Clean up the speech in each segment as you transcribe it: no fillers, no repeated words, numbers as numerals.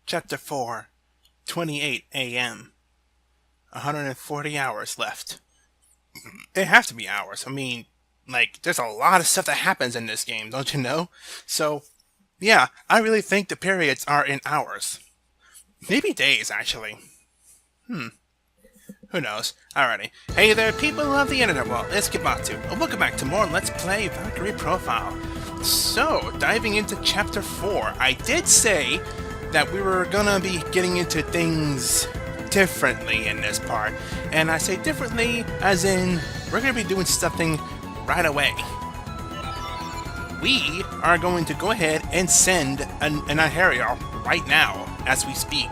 Chapter 4, 28 a.m. 140 hours left. They have to be hours. I mean, like, there's a lot of stuff that happens in this game, don't you know? So, yeah, I really think the periods are in hours. Maybe days, actually. Who knows? Alrighty. Hey there, people of the internet. Well, let's get back to. Welcome back to more Let's Play Valkyrie Profile. So, diving into Chapter 4, I did say that we were gonna be getting into things differently in this part. And I say differently as in, we're gonna be doing something right away. We are going to go ahead and send an Aelia right now, as we speak.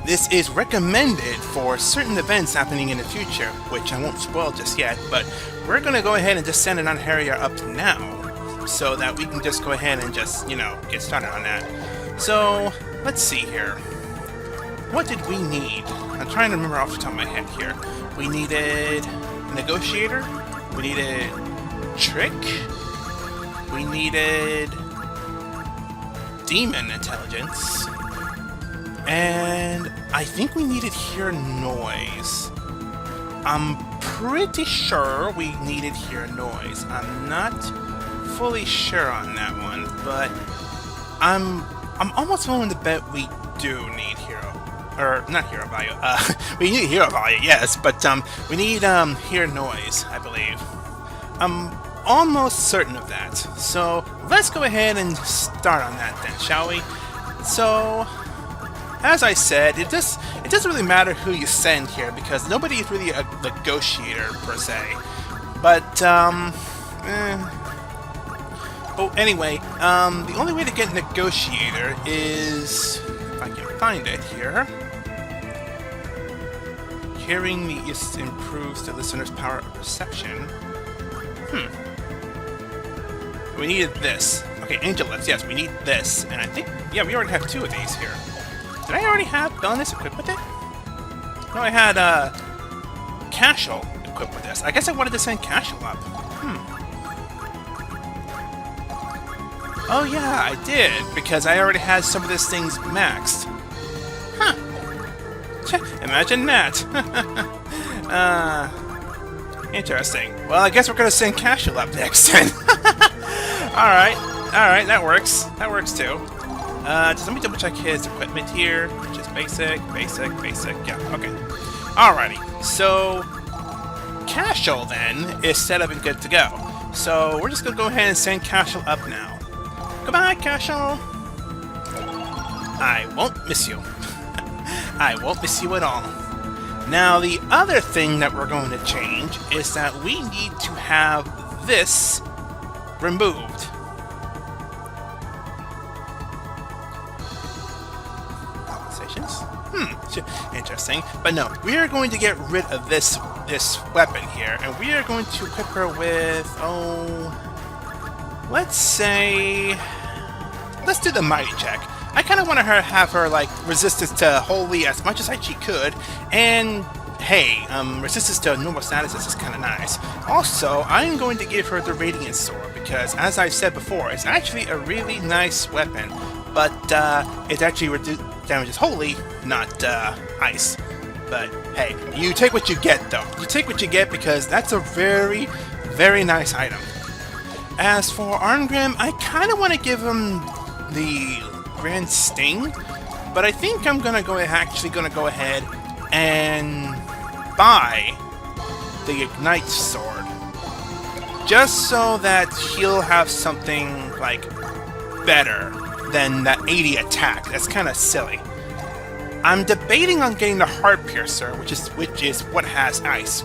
This is recommended for certain events happening in the future, which I won't spoil just yet, but we're going to go ahead and just send an Aelia up now, so that we can just go ahead and just, get started on that. So, let's see here. What did we need? I'm trying to remember off the top of my head here. We needed Negotiator, we needed Trick, we needed Demon Intelligence, and I think we needed Hear Noise. I'm pretty sure we needed Hear Noise. I'm not fully sure on that one, but I'm almost willing to bet we do need not hero value. We need hero value, yes, but we need Hear Noise, I believe. I'm almost certain of that. So let's go ahead and start on that then, shall we? So, as I said, it doesn't really matter who you send here because nobody is really a negotiator per se. But oh, anyway, the only way to get negotiator is, if I can find it here. Hearing the East improves the listener's power of perception. We needed this. Okay, Angel Lips, yes, we need this. And I think, yeah, we already have two of these here. Did I already have Bonus equipped with it? No, I had, Casual equipped with this. I guess I wanted to send Casual up. Oh yeah, I did, because I already had some of these things maxed. Huh. Imagine that. Interesting. Well, I guess we're gonna send Casual up next then. Alright, that works. That works too. Just let me double check his equipment here, which is basic, yeah, okay. Alrighty, so Casual then is set up and good to go. So we're just gonna go ahead and send Casual up now. Goodbye, Casual! I won't miss you. I won't miss you at all. Now, the other thing that we're going to change is that we need to have this removed. Interesting. But no, we are going to get rid of this weapon here, and we are going to equip her with, let's do the mighty check. I kind of want to have her like resistance to holy as much as she could, and hey, resistance to normal statuses is kind of nice. Also, I'm going to give her the radiant sword because, as I've said before, it's actually a really nice weapon, but it actually damages holy, not ice. But hey, you take what you get, though. You take what you get because that's a very, very nice item. As for Arngrim, I kind of want to give him the Grand Sting, but I think I'm actually gonna go ahead and buy the Ignite Sword, just so that he'll have something like better than that 80 attack. That's kind of silly. I'm debating on getting the Heart Piercer, which is what has ice,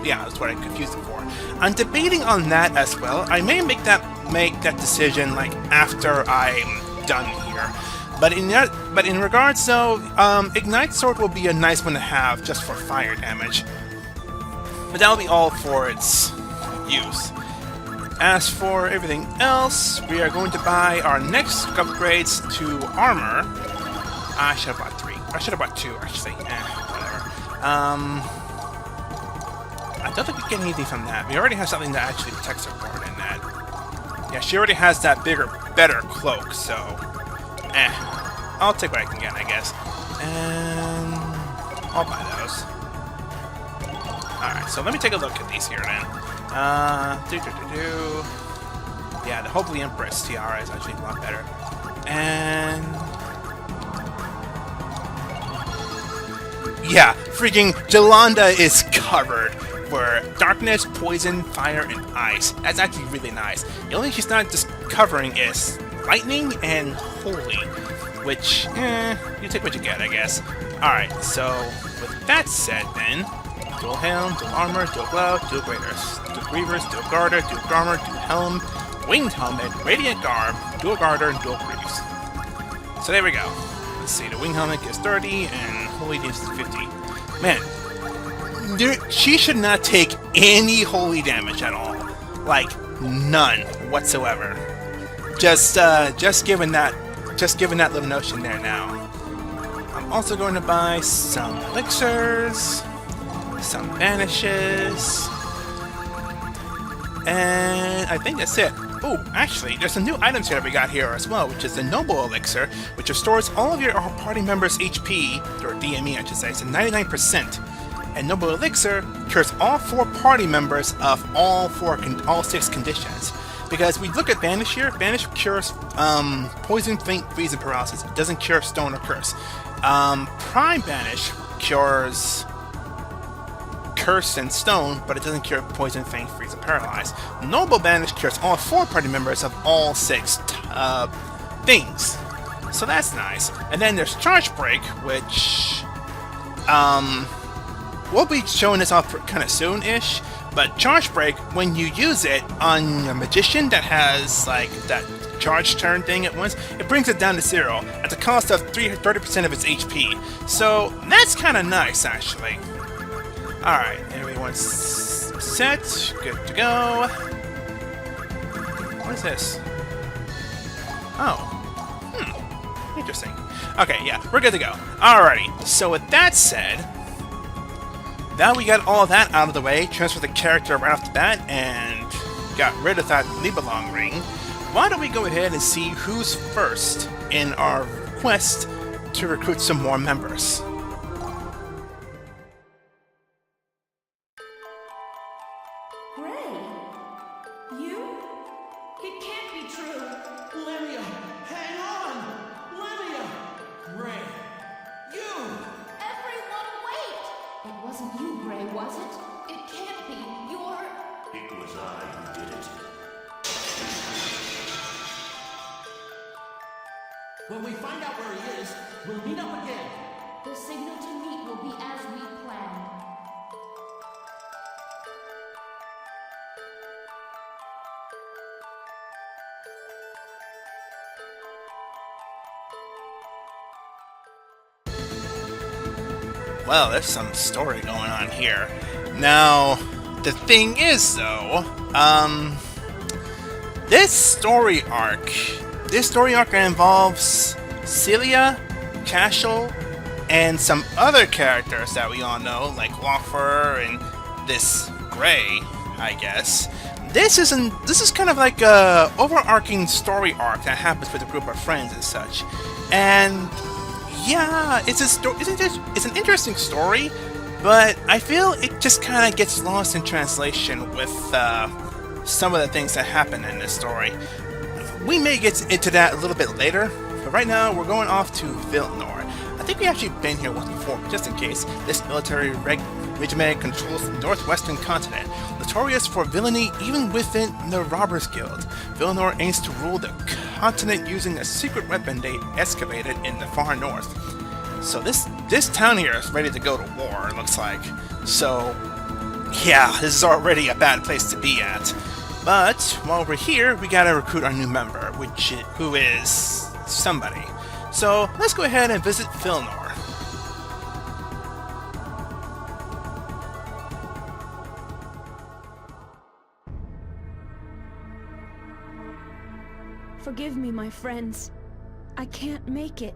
yeah, that's what I confused it for. I'm debating on that as well. I may make that decision like after I'm done here. But in regards though, Ignite Sword will be a nice one to have just for fire damage. But that'll be all for its use. As for everything else, we are going to buy our next upgrades to armor. I should have bought 3. I should have bought 2 actually. Whatever. I don't think we get anything from that. We already have something that actually protects our board in that. Yeah, she already has that better cloak, so I'll take what I can get, I guess. And I'll buy those. Alright, so let me take a look at these here then. Yeah, the Holy Empress tiara is actually a lot better. And yeah, freaking Jolanda is covered for darkness, poison, fire, and ice. That's actually really nice. The only thing she's not just covering is lightning and holy, which, you take what you get, I guess. Alright, so with that said then, dual helm, dual armor, dual glove, dual greavers, dual garter, dual armor, dual helm, winged helmet, radiant garb, dual garter, and dual greaves. So there we go. Let's see, the winged helmet gets 30, and holy damage is 50. Man, she should not take any holy damage at all. Like, none whatsoever. Just given that little notion there now. I'm also going to buy some elixirs, some banishes, and I think that's it. Oh, actually, there's some new items here that we got here as well, which is the Noble Elixir, which restores all of your party members' HP, or DME I should say, to 99%. And Noble Elixir cures all 4 party members of all 6 conditions. Because we look at Banish here, Banish cures poison, faint, freeze, and paralysis. It doesn't cure stone or curse. Prime Banish cures curse and stone, but it doesn't cure poison, faint, freeze, and paralyze. Noble Banish cures all 4 party members of all 6 things. So that's nice. And then there's Charge Break, which we'll be showing this off kind of soon-ish. But Charge Break, when you use it on a magician that has like that charge turn thing at once, it brings it down to 0 at the cost of 30% of its HP. So that's kind of nice, actually. Alright, everyone's set, good to go. What is this? Oh. Interesting. Okay, yeah, we're good to go. Alrighty, so with that said, now we got all that out of the way, transferred the character right off the bat, and got rid of that Nibelung ring. Why don't we go ahead and see who's first in our quest to recruit some more members. When we find out where he is, we'll meet up again. The signal to meet will be as we planned. Well, there's some story going on here. Now, the thing is, though, this story arc involves Celia, Cashel, and some other characters that we all know, like Walfer and this Gray, I guess. This is kind of like a overarching story arc that happens with a group of friends and such. And yeah, it's an interesting story, but I feel it just kind of gets lost in translation with some of the things that happen in this story. We may get into that a little bit later, but right now we're going off to Vilnor. I think we've actually been here once before, but just in case, this military regiment controls the northwestern continent, notorious for villainy even within the Robbers Guild. Vilnor aims to rule the continent using a secret weapon they excavated in the far north. So this town here is ready to go to war, it looks like. So, yeah, this is already a bad place to be at. But while we're here, we gotta recruit our new member, who is somebody. So let's go ahead and visit Vilnor. Forgive me, my friends. I can't make it.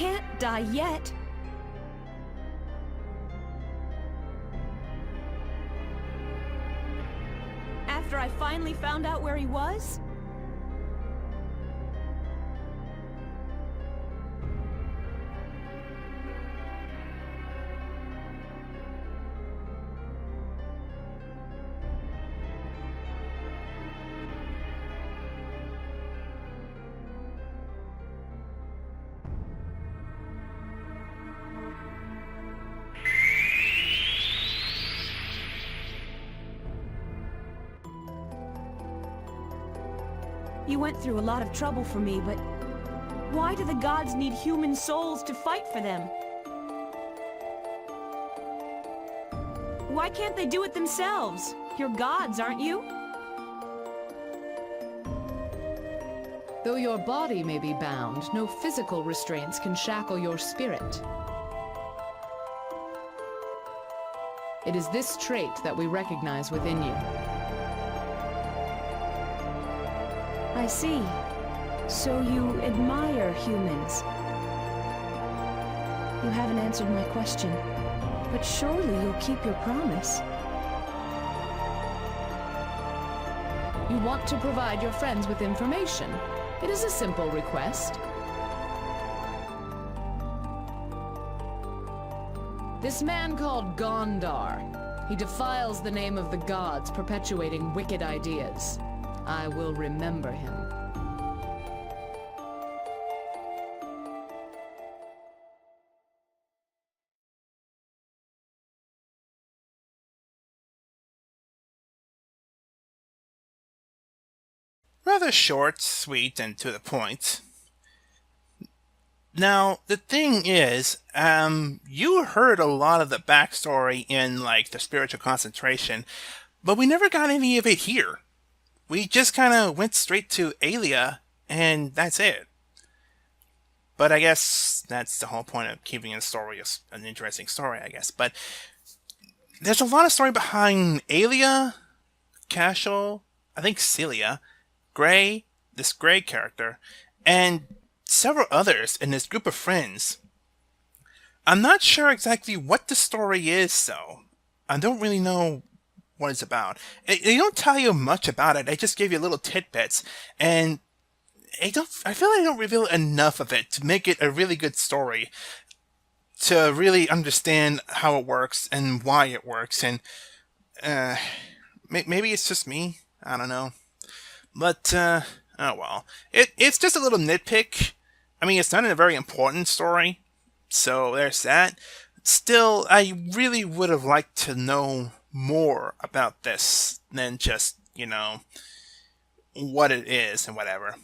can't die yet. After I finally found out where he was? You went through a lot of trouble for me, but why do the gods need human souls to fight for them? Why can't they do it themselves? You're gods, aren't you? Though your body may be bound, no physical restraints can shackle your spirit. It is this trait that we recognize within you. I see. So you admire humans. You haven't answered my question, but surely you'll keep your promise. You want to provide your friends with information. It is a simple request. This man called Gandar. He defiles the name of the gods, perpetuating wicked ideas. I will remember him. Rather short, sweet, and to the point. Now, the thing is, you heard a lot of the backstory in, like, the spiritual concentration, but we never got any of it here. We just kind of went straight to Aelia, and that's it. But I guess that's the whole point of keeping a story an interesting story, I guess. But there's a lot of story behind Aelia, Cashel, I think Celia, Gray, this Gray character, and several others in this group of friends. I'm not sure exactly what the story is, though. I don't really know what it's about. They don't tell you much about it. They just give you little tidbits, and I feel like they don't reveal enough of it to make it a really good story, to really understand how it works and why it works. And maybe it's just me. I don't know. But oh well. It's just a little nitpick. I mean, it's not a very important story, so there's that. Still, I really would have liked to know more about this than just, what it is and whatever.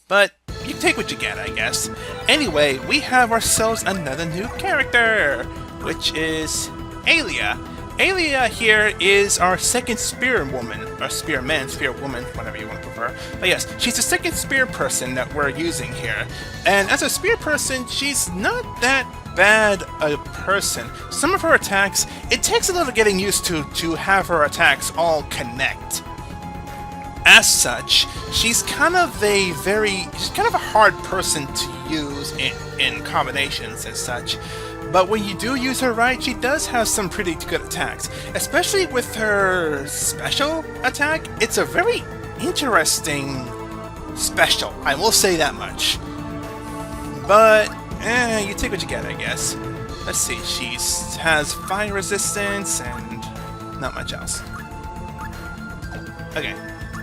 But you take what you get, I guess. Anyway, we have ourselves another new character, which is Aelia. Aelia here is our second spear woman, or spearman, spear woman, whatever you want to prefer. But yes, she's the second spear person that we're using here. And as a spear person, she's not that bad a person. Some of her attacks, it takes a little getting used to have her attacks all connect. As such, she's kind of a hard person to use in combinations and such. But when you do use her right, she does have some pretty good attacks. Especially with her special attack, it's a very interesting special, I will say that much. But, you take what you get, I guess. Let's see, she has fire resistance and not much else. Okay,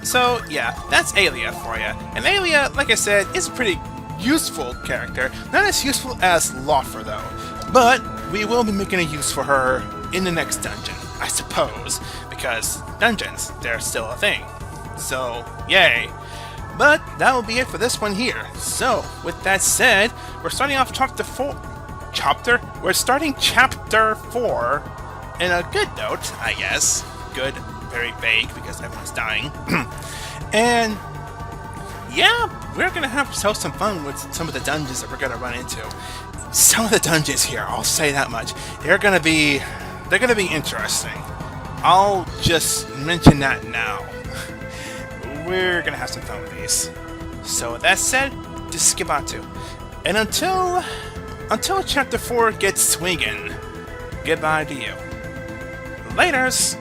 so yeah, that's Aelia for you. And Aelia, like I said, is a pretty useful character. Not as useful as Laufer, though. But we will be making a use for her in the next dungeon, I suppose, because dungeons, they're still a thing. So, yay. But that will be it for this one here. So, with that said, we're starting off chapter 4. We're starting chapter 4 in a good note, I guess. Good, very vague, because everyone's dying. And yeah, we're gonna have ourselves some fun with some of the dungeons that we're gonna run into. Some of the dungeons here, I'll say that much. They're gonna be interesting. I'll just mention that now. We're gonna have some fun with these. So with that said, just skip on to. And until until Chapter 4 gets swinging. Goodbye to you. Laters!